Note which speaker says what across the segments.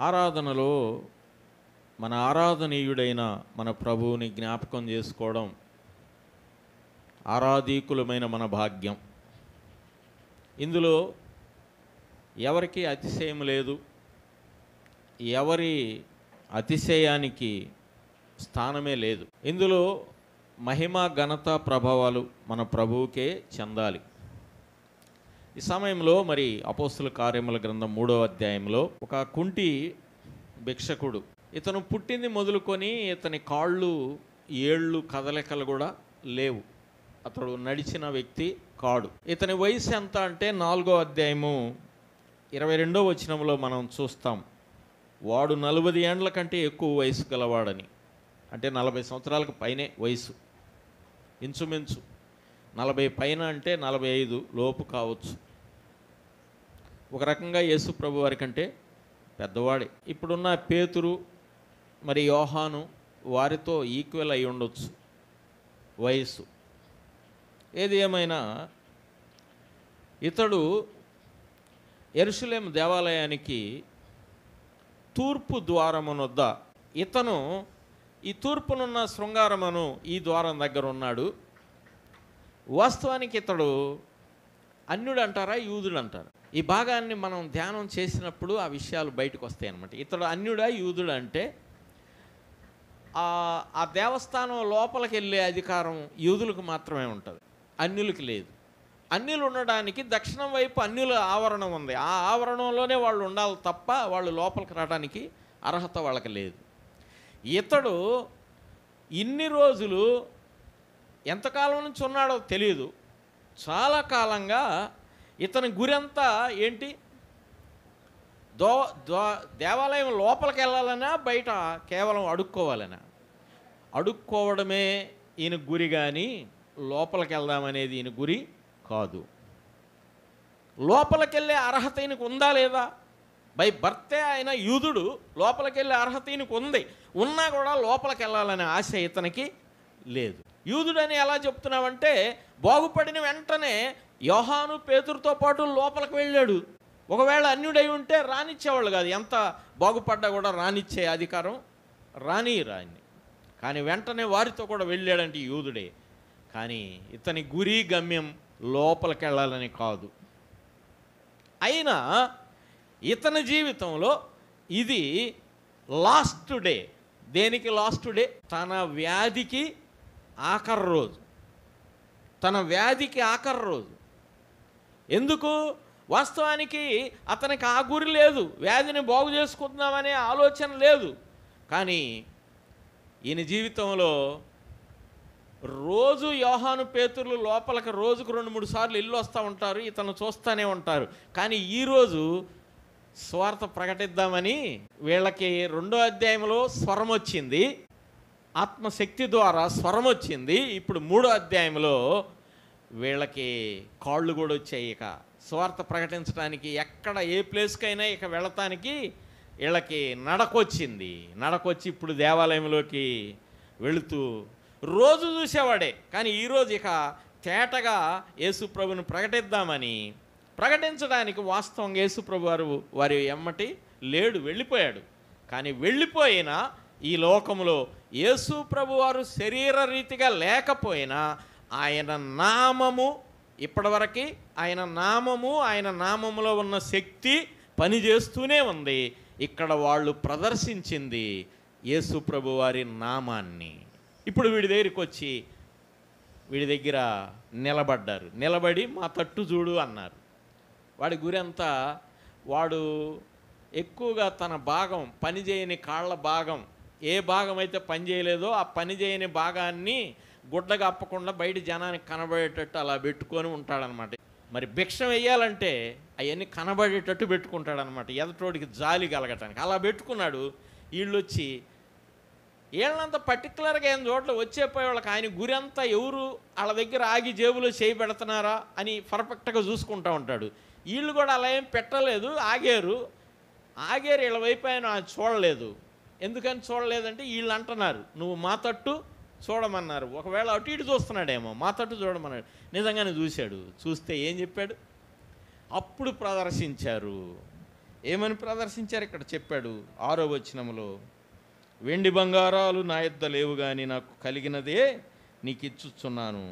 Speaker 1: ఆరాధనలో మన ఆరాధనీయుడైన మన ప్రభువుని జ్ఞాపకం చేసుకోవడం ఆరాధీకులమైన మన భాగ్యం. ఇందులో ఎవరికి అతిశయం లేదు, ఎవరి అతిశయానికి స్థానమే లేదు. ఇందులో మహిమ ఘనత ప్రభావాలు మన ప్రభువుకే చెందాలి. ఈ సమయంలో మరి అపోస్తుల కార్యముల గ్రంథం 3వ అధ్యాయంలో ఒక కుంటి భిక్షకుడు, ఇతను పుట్టింది మొదలుకొని ఇతని కాళ్ళు ఏళ్ళు కదలికలు కూడా లేవు, అతడు నడిచిన వ్యక్తి కాడు. ఇతని వయసు ఎంత అంటే 4వ అధ్యాయము 22వ వచనంలో మనం చూస్తాం, వాడు 40 ఏండ్ల కంటే ఎక్కువ వయసు గలవాడని. అంటే 40 సంవత్సరాలకు పైనే వయసు, ఇంచుమించు 40 పైన అంటే 45 లోపు కావచ్చు. ఒక రకంగా యేసు ప్రభు వారి కంటే పెద్దవాడే. ఇప్పుడున్న పేతురు మరి యోహాను వారితో ఈక్వల్ అయి ఉండొచ్చు వయస్సు. ఏది ఏమైనా ఇతడు యెరూషలేము దేవాలయానికి తూర్పు ద్వారమునొద్ద, ఇతను ఈ తూర్పునున్న శృంగారమును ఈ ద్వారం దగ్గర ఉన్నాడు. వాస్తవానికి ఇతడు అన్యుడు అంటారా, యూదుడు అంటారా? ఈ భాగాన్ని మనం ధ్యానం చేసినప్పుడు ఆ విషయాలు బయటకు వస్తాయి అన్నమాట. ఇతడు అన్యుడా యూదుడు అంటే ఆ దేవస్థానం లోపలికి వెళ్ళే అధికారం యూదులకు మాత్రమే ఉంటుంది, అన్యులకు లేదు. అన్యులు ఉండడానికి దక్షిణం వైపు అన్యుల ఆవరణం ఉంది, ఆ ఆవరణంలోనే వాళ్ళు ఉండాలి తప్ప వాళ్ళు లోపలికి రావడానికి అర్హత వాళ్ళకి లేదు. ఇతడు ఇన్ని రోజులు ఎంతకాలం నుంచి ఉన్నాడో తెలియదు, చాలా కాలంగా ఇతని గురంతా ఏంటి, దేవాలయం లోపలికి వెళ్ళాలన్నా బయట కేవలం అడుక్కోవాలనా? అడుక్కోవడమే ఈయన గురి, కానీ లోపలికి వెళ్దామనేది ఈయన గురి కాదు. లోపలికి వెళ్ళే అర్హత ఈయనకు ఉందా లేదా? బై బర్తే ఆయన యూదుడు, లోపలికి వెళ్ళే అర్హత ఈయనకు ఉంది, ఉన్నా కూడా లోపలికి వెళ్ళాలనే ఆశ ఇతనికి లేదు. యూదుడని ఎలా చెప్తున్నామంటే, బాగుపడిన వెంటనే యోహాను పేతురుతో పాటు లోపలికి వెళ్ళాడు. ఒకవేళ అన్యుడై ఉంటే రానిచ్చేవాళ్ళు కాదు, ఎంత బాగుపడ్డా కూడా రానిచ్చే అధికారం రాని. కానీ వెంటనే వారితో కూడా వెళ్ళాడంటే యూదుడే. కానీ ఇతని గురి గమ్యం లోపలికి వెళ్ళాలని కాదు. అయినా ఇతని జీవితంలో ఇది లాస్ట్ డే. దేనికి లాస్ట్ డే? తన వ్యాధికి ఆఖరి రోజు, తన వ్యాధికి ఆఖరి రోజు. ఎందుకు? వాస్తవానికి అతనికి ఆ గురి లేదు, వ్యాధిని బాగు చేసుకుంటున్నామనే ఆలోచన లేదు. కానీ ఈయన జీవితంలో రోజు యోహాను పేతురులు లోపలికి రోజుకు 2-3 సార్లు ఇల్లు వస్తూ ఉంటారు, ఇతను చూస్తూనే ఉంటారు. కానీ ఈరోజు స్వార్థ ప్రకటిద్దామని వీళ్ళకి 2వ అధ్యాయంలో స్వరం వచ్చింది, ఆత్మశక్తి ద్వారా స్వరం వచ్చింది. ఇప్పుడు 3వ అధ్యాయంలో వీళ్ళకి కాళ్ళు కూడా వచ్చాయి. ఇక స్వార్థ ప్రకటించడానికి ఎక్కడ ఏ ప్లేస్కైనా ఇక వెళ్ళటానికి వీళ్ళకి నడకొచ్చింది. నడకొచ్చి ఇప్పుడు దేవాలయంలోకి వెళుతూ రోజు చూసేవాడే, కానీ ఈరోజు ఇక తేటగా యేసు ప్రభుని ప్రకటిద్దామని ప్రకటించడానికి వాస్తవంగా యేసు ప్రభు వారి ఎమ్మటి లేడు, వెళ్ళిపోయాడు. కానీ వెళ్ళిపోయినా ఈ లోకంలో యేసు ప్రభు వారు శరీర రీతిగా లేకపోయినా ఆయన నామము ఇప్పటివరకు, ఆయన నామము, ఆయన నామములో ఉన్న శక్తి పనిచేస్తూనే ఉంది. ఇక్కడ వాళ్ళు ప్రదర్శించింది యేసు ప్రభు వారి నామాన్ని. ఇప్పుడు వీడి దగ్గరికి వచ్చి వీడి దగ్గర నిలబడ్డారు, నిలబడి మా తట్టు చూడు అన్నారు. వాడి గురంతా, వాడు ఎక్కువగా తన భాగం, పనిచేయని కాళ్ళ భాగం, ఏ భాగం అయితే పని చేయలేదో ఆ పని చేయని భాగాన్ని గుడ్డగా అప్పకుండా బయట జనానికి కనబడేటట్టు అలా పెట్టుకొని ఉంటాడనమాట. మరి భిక్ష వేయాలంటే అవన్నీ కనబడేటట్టు పెట్టుకుంటాడనమాట, ఎదటోడికి జాలి కలగటానికి అలా పెట్టుకున్నాడు. వీళ్ళు వచ్చి వీళ్ళంతా పర్టికులర్గా ఏం చోట్ల వచ్చేపోయే వాళ్ళకి ఆయన గురి అంతా ఎవరు వాళ్ళ దగ్గర ఆగి జేబులో చేయి పెడుతున్నారా అని పర్ఫెక్ట్గా చూసుకుంటూ ఉంటాడు. వీళ్ళు కూడా అలా ఏం పెట్టలేదు, ఆగారు. వీళ్ళ వైపు ఆయన చూడలేదు. ఎందుకని చూడలేదంటే వీళ్ళు అంటున్నారు, నువ్వు మా తట్టు చూడమన్నారు. ఒకవేళ అటు ఇటు చూస్తున్నాడేమో, మా తట్టు చూడమన్నాడు. నిజంగానే చూశాడు. చూస్తే ఏం చెప్పాడు? అప్పుడు ప్రదర్శించారు ఏమని ప్రదర్శించారు ఇక్కడ చెప్పాడు 6వ వచనంలో, వెండి బంగారాలు నా యొద్ద లేవు కానీ నాకు కలిగినదే నీకు ఇచ్చుచున్నాను,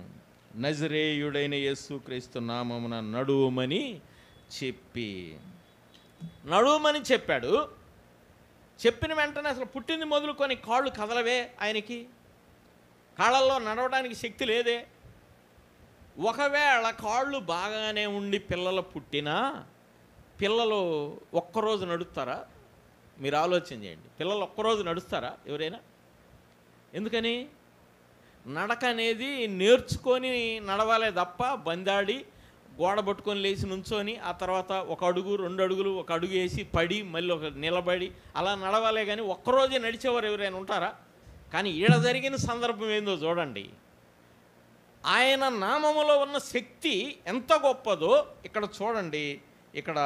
Speaker 1: నజరేయుడైన యేసుక్రీస్తు నామమున నడువుమని చెప్పాడు. చెప్పిన వెంటనే అసలు పుట్టింది మొదలుకొని కాళ్ళు కదలవే, ఆయనకి కాళ్ళల్లో నడవడానికి శక్తి లేదే. ఒకవేళ కాళ్ళు బాగానే ఉండి పిల్లలు పుట్టినా పిల్లలు ఒక్కరోజు నడుస్తారా? మీరు ఆలోచన చేయండి. పిల్లలు ఒక్కరోజు నడుస్తారా ఎవరైనా? ఎందుకని? నడక అనేది నేర్చుకొని నడవాలే తప్ప బందాడి గోడ పట్టుకొని లేచి నుంచొని ఆ తర్వాత 1 అడుగు 2 అడుగులు 1 అడుగు వేసి పడి మళ్ళీ ఒక నిలబడి అలా నడవాలే. కానీ ఒక్కరోజే నడిచేవారు ఎవరైనా ఉంటారా? కానీ ఈడ జరిగిన సందర్భం ఏందో చూడండి. ఆయన నామములో ఉన్న శక్తి ఎంత గొప్పదో ఇక్కడ చూడండి. ఇక్కడ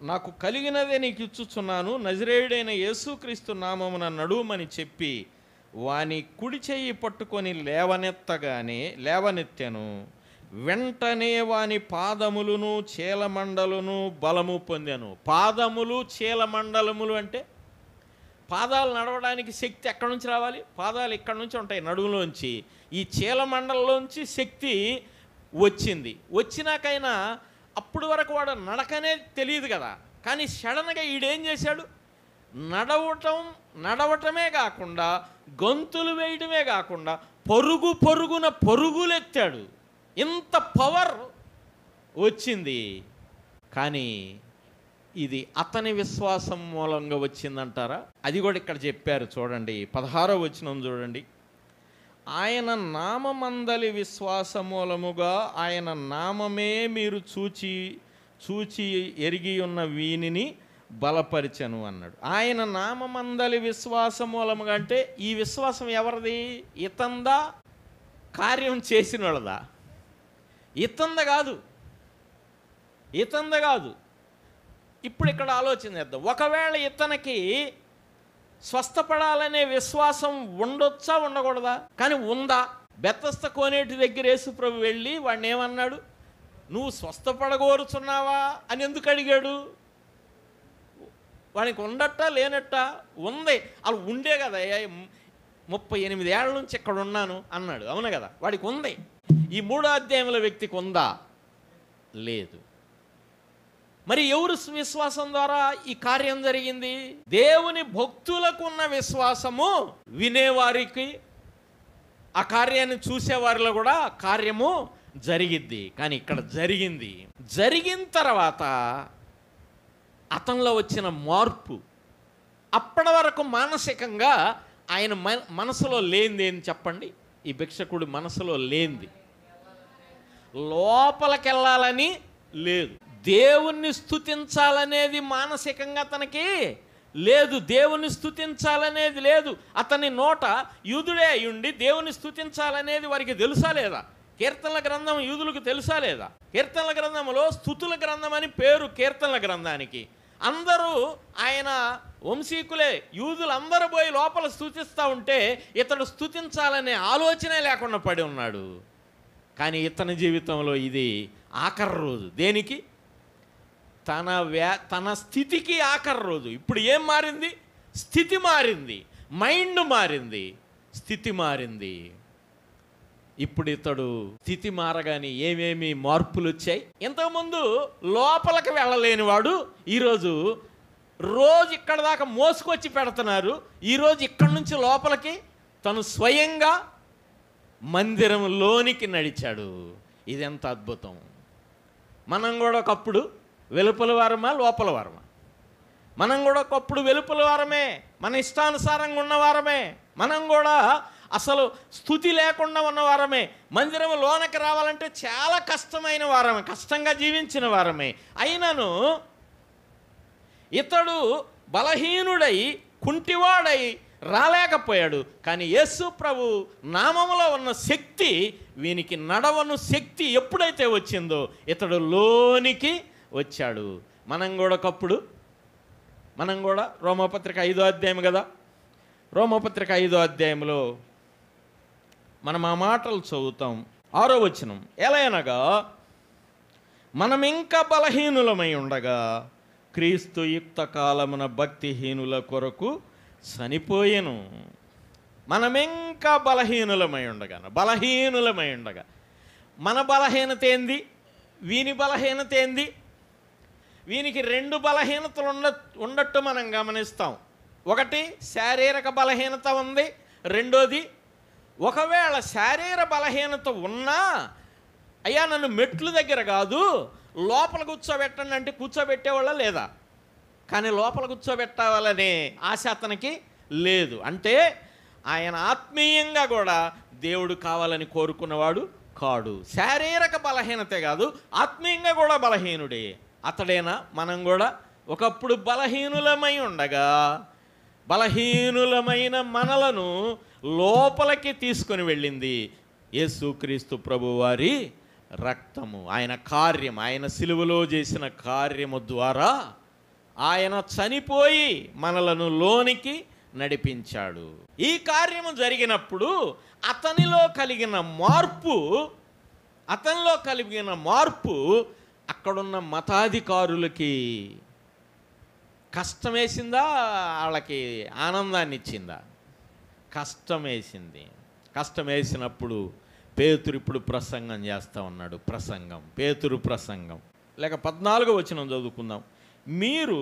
Speaker 1: నాకు కలిగినదే నీకు ఇచ్చుచున్నాను, నజరేయుడైన యేసుక్రీస్తు నామమున నడుమని చెప్పి వాని కుడి చెయ్యి పట్టుకొని లేవనెత్తెను. వెంటనే వాని పాదములను చీలమండలును బలము పొందెను. పాదములు చీలమండలములు అంటే పాదాలు నడవడానికి శక్తి ఎక్కడి నుంచి రావాలి? పాదాలు ఇక్కడ నుంచి ఉంటాయి, నడుములోంచి. ఈ చీలమండలంలోంచి శక్తి వచ్చినాకైనా అప్పుడు వరకు వాడు నడకనే తెలియదు కదా. కానీ సడన్గా ఈడేం చేశాడు? నడవటమే కాకుండా గొంతులు వేయటమే కాకుండా పరుగున పరుగులెత్తాడు. ఇంత పవర్ వచ్చింది. కానీ ఇది అతని విశ్వాసం మూలంగా వచ్చిందంటారా? అది కూడా ఇక్కడ చెప్పారు చూడండి. 16వ వచనం చూడండి. ఆయన నామమందలి విశ్వాస మూలముగా ఆయన నామమే మీరు చూచి ఎరిగి ఉన్న వీనిని బలపరిచను అన్నాడు. ఆయన నామమందలి విశ్వాస మూలముగా అంటే ఈ విశ్వాసం ఎవరిది? ఇతందా? కార్యం చేసిన వాళ్ళదా? ఇతంద కాదు. ఇప్పుడు ఇక్కడ ఆలోచన చేద్దాం. ఒకవేళ ఇతనికి స్వస్థపడాలనే విశ్వాసం ఉండొచ్చా ఉండకూడదా? కానీ ఉందా? బెతస్త కోనేటి దగ్గర యేసుప్రభు వెళ్ళి వాడిని ఏమన్నాడు? నువ్వు స్వస్థపడగోరుచున్నావా అని ఎందుకు అడిగాడు? వానికి ఉండట్టా లేనట్టా? ఉంది. అలా ఉండే కదా. 38 ఏళ్ళ నుంచి ఇక్కడ ఉన్నాను అన్నాడు. అవును కదా, వాడికి ఉంది. ఈ 3వ అధ్యాయంలో వ్యక్తికి ఉందా? లేదు. మరి ఎవరు విశ్వాసం ద్వారా ఈ కార్యం జరిగింది? దేవుని భక్తులకు ఉన్న విశ్వాసము వినేవారికి, ఆ కార్యాన్ని చూసేవారిలో కూడా కార్యము జరిగిద్ది. కానీ ఇక్కడ జరిగిన తర్వాత అతనిలో వచ్చిన మార్పు, అప్పటి వరకు మానసికంగా ఆయన మనసులో లేనిది ఏంది చెప్పండి? ఈ భిక్షకుడి మనసులో లేనిది లోపలికెళ్ళాలని లేదు. దేవుణ్ణి స్తుతించాలనేది మానసికంగా అతనికి లేదు. దేవుని స్తుతించాలనేది లేదు. అతని నోట యూదుడే అయ్యుండి దేవుని స్తుతించాలనేది వారికి తెలుసా లేదా? కీర్తనల గ్రంథం యూదులకు తెలుసా లేదా? కీర్తనల గ్రంథంలో స్తుతుల గ్రంథం అని పేరు కీర్తనల గ్రంథానికి. అందరూ ఆయన వంశీకులే. యూదులు అందరూ పోయి లోపల స్తుతిస్తూ ఉంటే ఇతడు స్తుతించాలనే ఆలోచనే లేకుండా పడి ఉన్నాడు. కానీ ఇతని జీవితంలో ఇది ఆఖరి రోజు. దేనికి? తన స్థితికి ఆఖరి రోజు. ఇప్పుడు ఏం మారింది? స్థితి మారింది, మైండ్ మారింది, స్థితి మారింది. ఇప్పుడు ఇతడు స్థితి మారగానే ఏమేమి మార్పులు వచ్చాయి? ఇంతకుముందు లోపలికి వెళ్ళలేని వాడు ఈరోజు రోజు ఇక్కడ దాకా మోసుకొచ్చి పెడుతున్నారు. ఈరోజు ఇక్కడి నుంచి లోపలికి తను స్వయంగా మందిరంలోనికి నడిచాడు. ఇది ఎంత అద్భుతం! మనం కూడా ఒకప్పుడు వెలుపల వారమా లోపల వారమా? మనం కూడా ఒకప్పుడు వెలుపల వారమే, మన ఇష్టానుసారంగా ఉన్నవారమే. మనం కూడా అసలు స్థుతి లేకుండా ఉన్నవారమే. మందిరం లోనకి రావాలంటే చాలా కష్టమైన వారమే, కష్టంగా జీవించిన వారమే. అయినను ఇతడు బలహీనుడై కుంటివాడై రాలేకపోయాడు. కానీ యేసు ప్రభు నామములో ఉన్న శక్తి, వీనికి నడవను శక్తి ఎప్పుడైతే వచ్చిందో ఇతడు లోనికి వచ్చాడు. మనం కూడా ఒకప్పుడు రోమాపత్రిక 5వ అధ్యాయం కదా, రోమాపత్రిక 5వ అధ్యాయంలో మనం ఆ మాటలు చదువుతాం. 6వ వచనం. ఎలా అనగా మనం ఇంకా బలహీనులమై ఉండగా క్రీస్తు యుక్త కాలమున భక్తిహీనుల కొరకు చనిపోయెను. మనమింకా బలహీనులమై ఉండగా మన బలహీనత ఏంది, వీని బలహీనత ఏంది? వీనికి రెండు బలహీనతలు ఉండట్టు మనం గమనిస్తాం. ఒకటి శారీరక బలహీనత ఉంది, రెండోది ఒకవేళ శారీర బలహీనత ఉన్నా అయ్యా నన్ను మెట్లు దగ్గర కాదు లోపల కూర్చోబెట్టండి అంటే కూర్చోబెట్టేవాళ్ళ లేదా? కానీ లోపల కూర్చోబెట్టాలనే ఆశ అతనికి లేదు. అంటే ఆయన ఆత్మీయంగా కూడా దేవుడు కావాలని కోరుకున్నవాడు కాడు. శారీరక బలహీనతే కాదు, ఆత్మీయంగా కూడా బలహీనుడే. అతడేనా? మనం కూడా ఒకప్పుడు బలహీనులమై ఉండగా బలహీనులమైన మనలను లోపలికి తీసుకొని వెళ్ళింది యేసుక్రీస్తు ప్రభువారి రక్తము. ఆయన కార్యం, ఆయన సిలువలో చేసిన కార్యము ద్వారా ఆయన చనిపోయి మనలను లోనికి నడిపించాడు. ఈ కార్యము జరిగినప్పుడు అతనిలో కలిగిన మార్పు అక్కడున్న మతాధికారులకి కష్టమేసిందా, వాళ్ళకి ఆనందాన్ని ఇచ్చిందా? కష్టమేసినప్పుడు పేతురు ఇప్పుడు ప్రసంగం చేస్తూ ఉన్నాడు. పేతురు ప్రసంగం లేక 14వ వచనం చదువుకుందాం. మీరు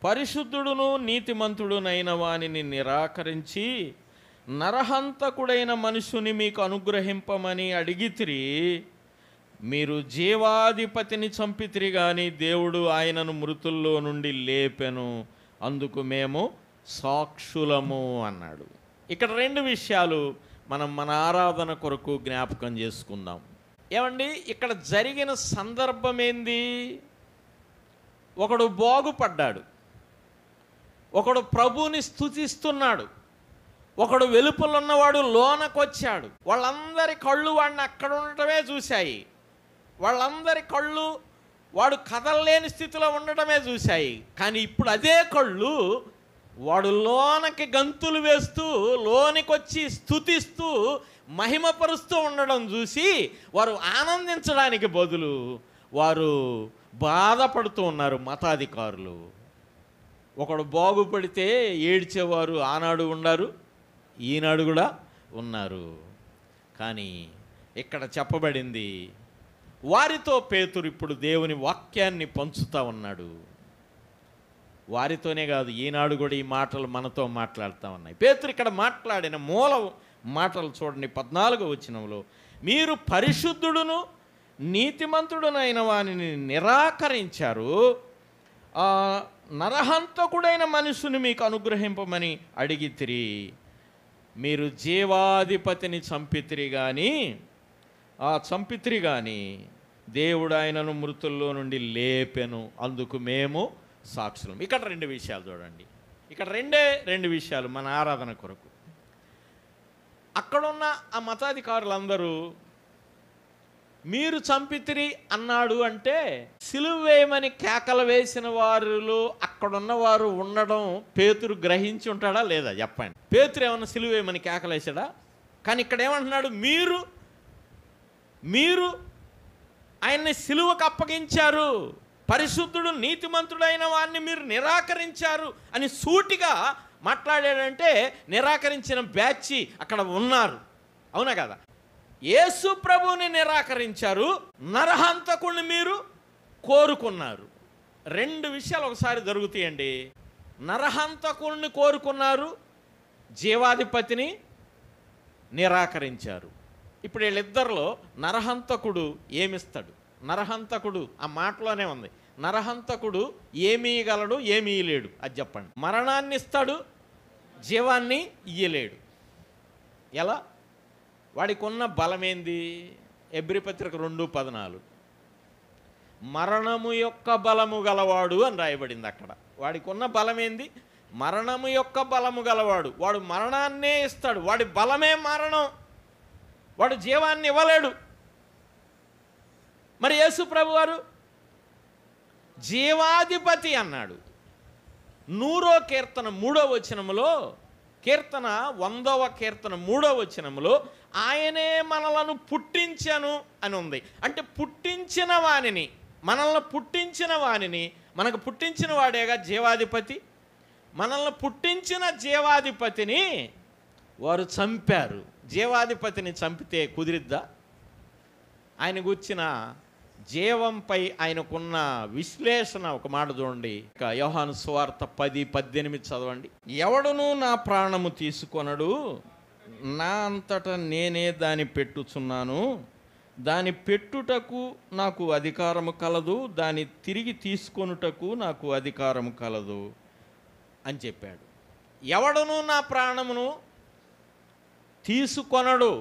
Speaker 1: పరిశుద్ధుడును నీతిమంతుడునైన వానిని నిరాకరించి నరహంతకుడైన మనుషుని మీకు అనుగ్రహింపమని అడిగితిరి. మీరు జీవాధిపతిని చంపితిరి గాని దేవుడు ఆయనను మృతుల్లో నుండి లేపెను, అందుకు మేము సాక్షులము అన్నాడు. ఇక్కడ రెండు విషయాలు మనం మన ఆరాధన కొరకు జ్ఞాపకం చేసుకుందాం. ఏమండి, ఇక్కడ జరిగిన సందర్భం ఏంది? ఒకడు బాగుపడ్డాడు, ఒకడు ప్రభువుని స్తుతిస్తున్నాడు, ఒకడు వెలుపలున్నవాడు లోనకొచ్చాడు. వాళ్ళందరి కళ్ళు వాడిని అక్కడ ఉండటమే చూశాయి. వాళ్ళందరి కళ్ళు వాడు కదలలేని స్థితిలో ఉండటమే చూశాయి. కానీ ఇప్పుడు అదే కళ్ళు వాడు లోనకి గంతులు వేస్తూ లోనికొచ్చి స్తుతిస్తూ మహిమపరుస్తూ ఉండడం చూసి వారు ఆనందించడానికి బదులు వారు బాధపడుతూ ఉన్నారు మతాధికారులు. ఒకడు బాగుపడితే ఏడ్చేవారు ఆనాడు ఉన్నారు, ఈనాడు కూడా ఉన్నారు. కానీ ఇక్కడ చెప్పబడింది, వారితో పేతురు ఇప్పుడు దేవుని వాక్యాన్ని పంచుతూ ఉన్నాడు. వారితోనే కాదు, ఈనాడు కూడా ఈ మాటలు మనతో మాట్లాడుతూ ఉన్నాయి. పేతురు ఇక్కడ మాట్లాడిన మూల మాటలు చూడండి. 14వ వచనంలో, మీరు పరిశుద్ధుడును నీతిమంతుడునైన వానిని నిరాకరించారు, నరహంతకుడైన మనుషుని మీకు అనుగ్రహింపమని అడిగితిరి. మీరు జీవాధిపతిని చంపితిరి కానీ దేవుడు ఆయనను మృతుల్లో నుండి లేపెను, అందుకు మేము సాక్షులం. ఇక్కడ రెండు విషయాలు చూడండి. ఇక్కడ రెండు విషయాలు మన ఆరాధన కొరకు. అక్కడున్న ఆ మతాధికారులందరూ మీరు చంపితిరి అన్నాడు అంటే సిలువ వేయమని కేకలు వేసిన వారిలో అక్కడున్న వారు ఉండడం పేతురు గ్రహించి ఉంటాడా లేదా చెప్పండి. పేతురు ఏమన్నా సిలువ వేయమని కేకలు వేసాడా? కానీ ఇక్కడ ఏమంటున్నాడు, మీరు ఆయన్ని సిలువకు అప్పగించారు, పరిశుద్ధుడు నీతిమంతుడైన వాడిని మీరు నిరాకరించారు అని సూటిగా మాట్లాడాడంటే నిరాకరించిన బ్యాచి అక్కడ ఉన్నారు, అవునా కదా? యేసు ప్రభువుని నిరాకరించారు, నరహంతకుడిని మీరు కోరుకున్నారు. రెండు విషయాలు ఒకసారి జరుగుతాయండి. నరహంతకుడిని కోరుకున్నారు, జీవాధిపతిని నిరాకరించారు. ఇప్పుడు వీళ్ళిద్దరిలో నరహంతకుడు ఏమిస్తాడు? నరహంతకుడు ఆ మాటలోనే ఉంది. నరహంతకుడు ఏమి ఇయ్యగలడు, ఏమి ఇయ్యలేడు అది చెప్పండి. మరణాన్ని ఇస్తాడు, జీవాన్ని ఇయ్యలేడు. ఎలా? వాడికి ఉన్న బలమేంది? హెబ్రీ పత్రిక 2:14 మరణము యొక్క బలము గలవాడు అని రాయబడింది అక్కడ. వాడికి ఉన్న బలమేంది? మరణము యొక్క బలము గలవాడు. వాడు మరణాన్నే ఇస్తాడు, వాడి బలమే మరణం, వాడు జీవాన్ని ఇవ్వలేడు. మరి యేసు ప్రభు వారు జీవాధిపతి అన్నాడు. 100వ కీర్తన 3వ వచనములో కీర్తన 100వ కీర్తన 3వ వచనంలో ఆయనే మనలను పుట్టించను అని ఉంది. అంటే పుట్టించిన వానిని, మనల్ని పుట్టించిన వానిని, మనకు పుట్టించిన వాడేగా జీవాధిపతి, మనల్ని పుట్టించిన జీవాధిపతిని వారు చంపారు. జీవాధిపతిని చంపితే కుదిరిద్దా? ఆయన గుర్చిన జీవంపై ఆయనకున్న విశ్లేషణ ఒక మాట చూడండి. ఇక యోహాను సువార్త 10:18 చదవండి. ఎవడును నా ప్రాణము తీసుకొనడు, నా అంతటా నేనే దాన్ని పెట్టుచున్నాను, దాని పెట్టుటకు నాకు అధికారము కలదు, దాన్ని తిరిగి తీసుకొనుటకు నాకు అధికారము కలదు అని చెప్పాడు. ఎవడును నా ప్రాణమును తీసుకొనడు.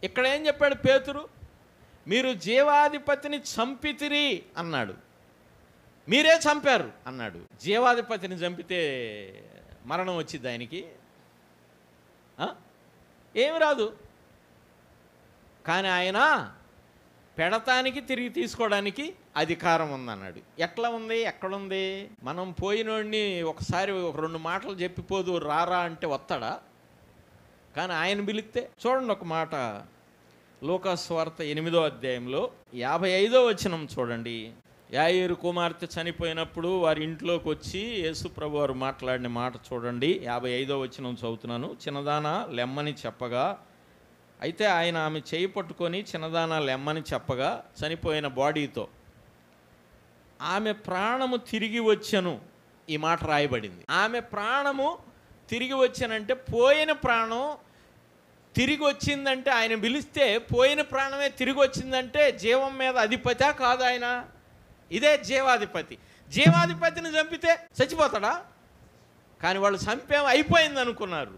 Speaker 1: ఇక్కడ ఏం చెప్పాడు పేతురు? మీరు జీవాధిపతిని చంపితిరి అన్నాడు. మీరే చంపారు అన్నాడు. జీవాధిపతిని చంపితే మరణం వచ్చింది ఆయనకి? ఏమి రాదు. కానీ ఆయన పెడతానికి తిరిగి తీసుకోవడానికి అధికారం ఉందన్నాడు. ఎట్లా ఉంది? ఎక్కడుంది? మనం పోయినోడిని ఒకసారి ఒక 2 మాటలు చెప్పిపోదు రారా అంటే వస్తాడా? కానీ ఆయన పిలిస్తే చూడండి ఒక మాట, లూకాసు వార్త 8వ అధ్యాయంలో 55వ వచనం చూడండి. యాయేరు కుమార్తె చనిపోయినప్పుడు వారి ఇంట్లోకి వచ్చి యేసు ప్రభు వారు మాట్లాడిన మాట చూడండి. 55వ వచనం చదువుతున్నాను. చిన్నదానా లెమ్మని చెప్పగా, అయితే ఆయన ఆమె చేయి పట్టుకొని చిన్నదానా లెమ్మని చెప్పగా చనిపోయిన బాడీతో ఆమె ప్రాణము తిరిగి వచ్చెను. ఈ మాట రాయబడింది. ఆమె ప్రాణము తిరిగి వచ్చానంటే పోయిన ప్రాణం తిరిగి వచ్చిందంటే, ఆయన పిలిస్తే పోయిన ప్రాణమే తిరిగి వచ్చిందంటే జీవం మీద అధిపతి కాదు ఆయన? ఇదే జీవాధిపతి. జీవాధిపతిని చంపితే చచ్చిపోతాడా? కానీ వాళ్ళు చంపేం అయిపోయింది అనుకున్నారు,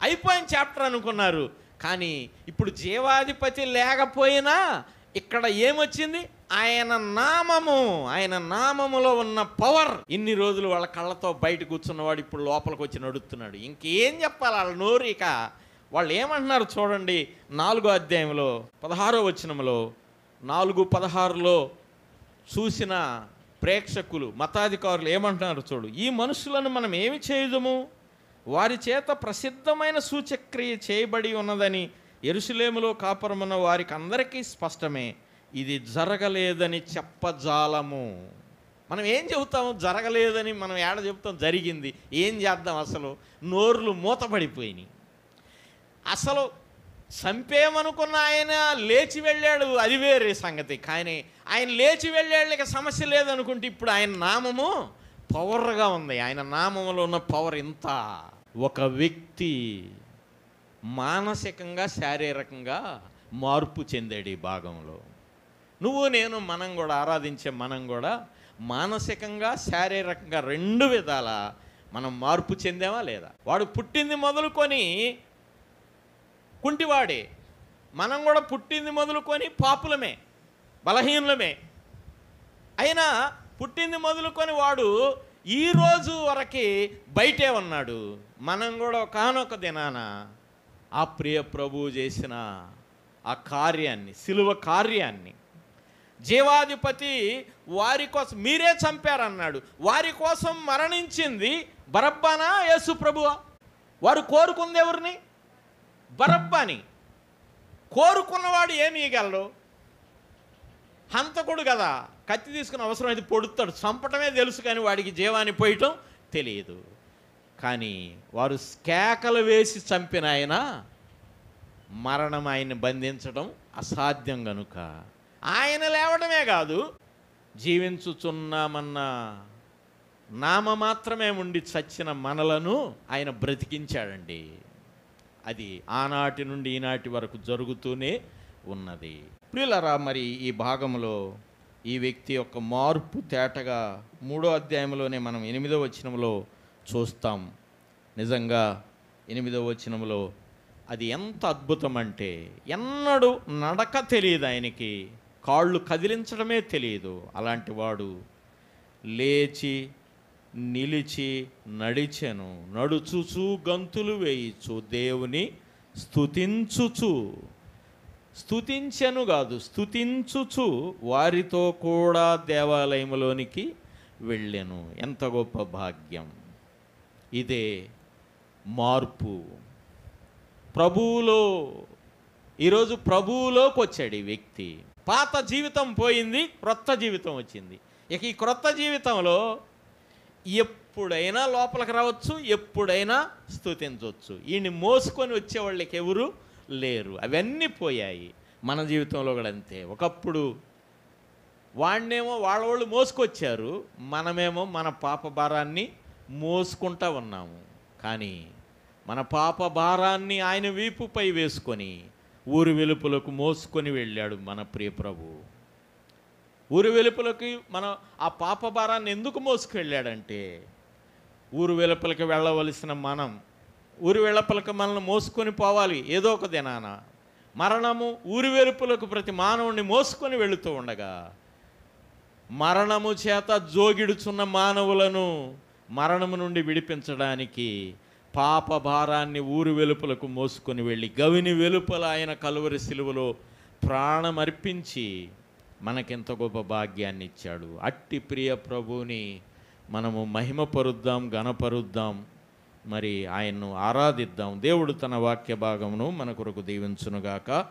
Speaker 1: అయిపోయిన చాప్టర్ అనుకున్నారు. కానీ ఇప్పుడు జీవాధిపతి లేకపోయినా ఇక్కడ ఏమొచ్చింది? ఆయన నామము, ఆయన నామములో ఉన్న పవర్. ఇన్ని రోజులు వాళ్ళ కళ్ళతో బయట కూర్చున్నవాడు ఇప్పుడు లోపలికి వచ్చి నడుస్తున్నాడు. ఇంకేం చెప్పాలి వాళ్ళ నోరు? ఇక వాళ్ళు ఏమంటున్నారు చూడండి. 4వ అధ్యాయంలో 16వ వచనంలో 4:16లో చూసిన ప్రేక్షకులు, మతాధికారులు ఏమంటున్నారు చూడు. ఈ మనుషులను మనం ఏమి చేయుదుము? వారి చేత ప్రసిద్ధమైన సూచక్రియ చేయబడి ఉన్నదని యెరూషలేములో కాపురమున్న వారికి అందరికీ స్పష్టమే. ఇది జరగలేదని చెప్పజాలము. మనం ఏం చెబుతాము? జరగలేదని మనం ఏడ చెబుతాం? జరిగింది. ఏం చేద్దాం? అసలు నోర్లు మూతపడిపోయినాయి. అసలు చంపేమనుకున్న ఆయన లేచి వెళ్ళాడు, అది వేరే సంగతి. కానీ ఆయన లేచి వెళ్ళాడు, ఇక సమస్య లేదనుకుంటే ఇప్పుడు ఆయన నామము పవర్గా ఉంది. ఆయన నామంలో ఉన్న పవర్ ఇంత. ఒక వ్యక్తి మానసికంగా శారీరకంగా మార్పు చెందాడు ఈ భాగంలో. నువ్వు నేను మనం కూడా ఆరాధించే మనం కూడా మానసికంగా శారీరకంగా 2 విధాల మనం మార్పు చెందామా లేదా? వాడు పుట్టింది మొదలుకొని కుంటివాడే, మనం కూడా పుట్టింది మొదలుకొని పాపులమే, బలహీనులమే. అయినా పుట్టింది మొదలుకొని వాడు ఈ రోజు వరకు బయటే ఉన్నాడు. మనం కూడా ఒకానొక దినాన ఆ ప్రియ ప్రభువు చేసిన ఆ కార్యాన్ని, సిలువ కార్యాన్ని, జీవాధిపతి వారి కోసం మీరే చంపారన్నాడు. వారి కోసం మరణించింది బరబ్బానా యేసు ప్రభువా? వారు కోరుకుంది ఎవరిని? బరబ్బాని. కోరుకున్నవాడు ఏమి ఇవ్వగలడు? హంతకుడు కదా, కత్తి తీసుకుని అవసరమైతే పొడుతాడు. చంపటమే తెలుసు కానీ వాడికి జీవాన్ని పోయటం తెలియదు. కానీ వారు కేకలు వేసి చంపిన ఆయన మరణం ఆయన్ని బంధించడం అసాధ్యం గనుక ఆయన లేవడమే కాదు, జీవించుచున్నామన్న నామ మాత్రమే ఉండి చచ్చిన మనలను ఆయన బ్రతికించాడండి. అది ఆనాటి నుండి ఈనాటి వరకు జరుగుతూనే ఉన్నది. ప్రియులారా, మరి ఈ భాగంలో ఈ వ్యక్తి యొక్క మార్పు తేటగా 3వ అధ్యాయంలోనే మనం 8వ వచనంలో చూస్తాం. నిజంగా 8వ వచనంలో అది ఎంత అద్భుతం అంటే, ఎన్నడూ నడక తెలియదు ఆయనకి, కాళ్ళు కదిలించడమే తెలియదు. అలాంటి వాడు లేచి నిలిచి నడిచెను, నడుచుచు గంతులు వేయిచు దేవుని స్తుతించుచు, స్తుతించెను కాదు స్తుతించుచు వారితో కూడా దేవాలయంలోనికి వెళ్ళెను. ఎంత గొప్ప భాగ్యం! ఇదే మార్పు. ప్రభువులో, ఈరోజు ప్రభువులోకి వచ్చాడు ఈ వ్యక్తి. పాత జీవితం పోయింది, క్రొత్త జీవితం వచ్చింది. ఇక ఈ క్రొత్త జీవితంలో ఎప్పుడైనా లోపలికి రావచ్చు, ఎప్పుడైనా స్తుతించవచ్చు. ఈయన్ని మోసుకొని వచ్చేవాళ్ళకి ఎవరు లేరు. అవన్నీ పోయాయి. మన జీవితంలో కూడా అంతే. ఒకప్పుడు వాడినేమో వాళ్ళు మోసుకొచ్చారు, మనమేమో మన పాప భారాన్ని మోసుకుంటా ఉన్నాము. కానీ మన పాప భారాన్ని ఆయన వీపుపై వేసుకొని ఊరు వెలుపులకు మోసుకొని వెళ్ళాడు మన ప్రియ ప్రభు. ఊరు వెలుపులకి మన ఆ పాప భారాన్ని ఎందుకు మోసుకెళ్ళాడంటే, ఊరు వెలుపలకి వెళ్ళవలసిన మనం ఊరి వెలుపలకి మనల్ని మోసుకొని పోవాలి. ఏదో ఒక దినాన మరణము ఊరి వెలుపులకు ప్రతి మానవుడిని మోసుకొని వెళుతూ ఉండగా, మరణము చేత జోగిడుచున్న మానవులను మరణము నుండి విడిపించడానికి పాప భారాన్ని ఊరు వెలుపలకు మోసుకొని వెళ్ళి గవిని వెలుపల ఆయన కలువరి సిలువలో ప్రాణం అర్పించి మనకెంత గొప్ప భాగ్యాన్ని ఇచ్చాడు. అట్టి ప్రియ ప్రభువుని మనము మహిమపరుద్దాం, ఘనపరుద్దాం, మరి ఆయన్ను ఆరాధిద్దాం. దేవుడు తన వాక్య భాగమును మన కొరకు దీవించునుగాక.